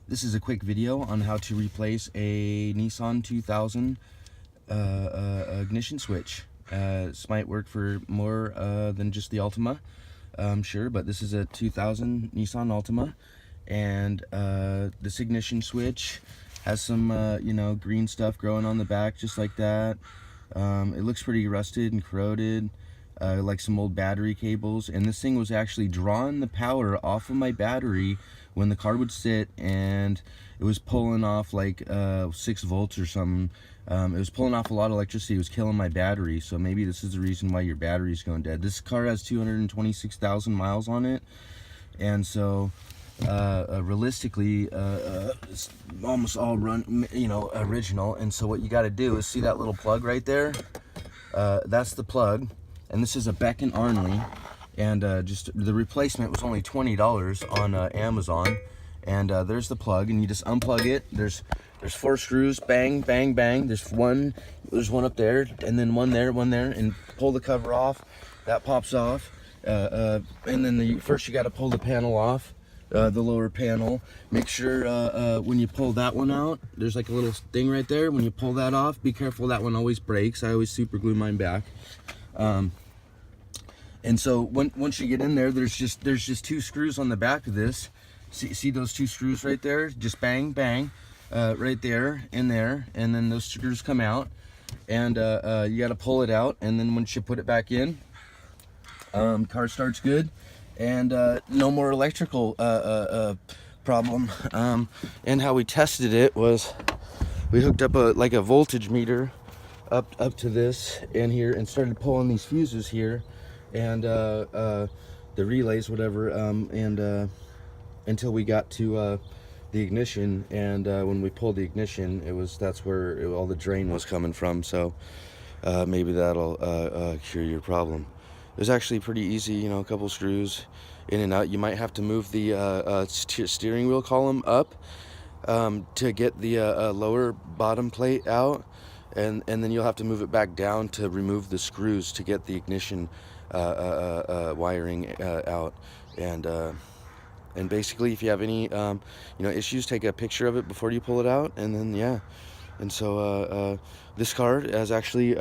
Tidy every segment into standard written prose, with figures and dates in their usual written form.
This is a quick video on how to replace a Nissan 2000 ignition switch. This might work for more than just the Altima, I'm sure, but this is a 2000 Nissan Altima, and this ignition switch has some green stuff growing on the back just like that. It looks pretty rusted and corroded, like some old battery cables, and this thing was actually drawing the power off of my battery when the car would sit, and it was pulling off like 6 volts or something. It was pulling off a lot of electricity. It was killing my battery, so maybe this is the reason why your battery's going dead. This car has 226,000 miles on it, and so realistically it's almost all original. And so what you got to do is see that little plug right there. That's the plug, and this is a Beck and Arnley, and just the replacement was only $20 on Amazon. And there's the plug, and you just unplug it. There's 4 screws, bang bang bang. There's one up there, and then one there, and pull the cover off. That pops off, and then first you got to pull the panel off, the lower panel. Make sure when you pull that one out, there's like a little thing right there. When you pull that off, be careful, that one always breaks. I always super glue mine back. And so once you get in there, there's just 2 screws on the back of this. See those 2 screws right there? Just bang bang, right there, in there, and then those screws come out, and you got to pull it out. And then once you put it back in, car starts good, and no more electrical problem. And how we tested it was we hooked up a voltage meter up to this and here, and started pulling these fuses here, and the relays, whatever, and until we got to the ignition. And when we pulled the ignition, that's where all the drain was coming from. So maybe that'll cure your problem. It was actually pretty easy, a couple screws in and out. You might have to move the steering wheel column up to get the lower bottom plate out, and then you'll have to move it back down to remove the screws to get the ignition wiring out. And basically, if you have any issues, take a picture of it before you pull it out, and then yeah. And so this car has actually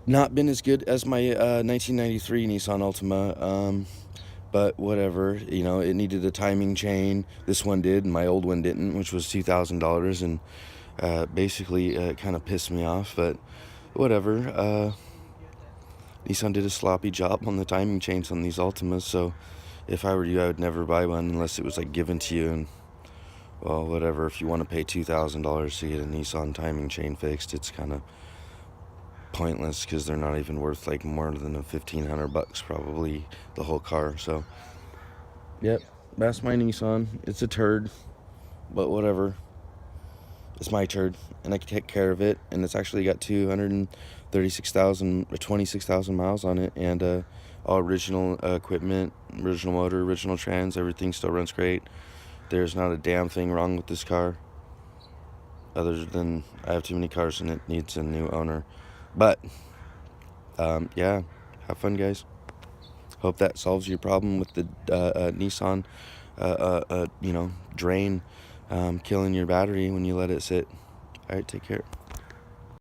not been as good as my 1993 Nissan Altima, but whatever. It needed a timing chain. This one did, and my old one didn't, which was $2,000, and basically it kind of pissed me off. But whatever. Nissan did a sloppy job on the timing chains on these Altimas, so if I were you, I would never buy one unless it was like given to you. And well, whatever, if you want to pay $2,000 to get a Nissan timing chain fixed, it's kind of pointless, because they're not even worth like more than $1,500 probably, the whole car. So yep, that's my Nissan. It's a turd, but whatever, it's my turd, and I can take care of it. And it's actually got 236,000 or 26,000 miles on it, and all original equipment, original motor, original trans, everything still runs great. There's not a damn thing wrong with this car, other than I have too many cars and it needs a new owner. But yeah, have fun, guys. Hope that solves your problem with the Nissan drain killing your battery when you let it sit. All right, take care.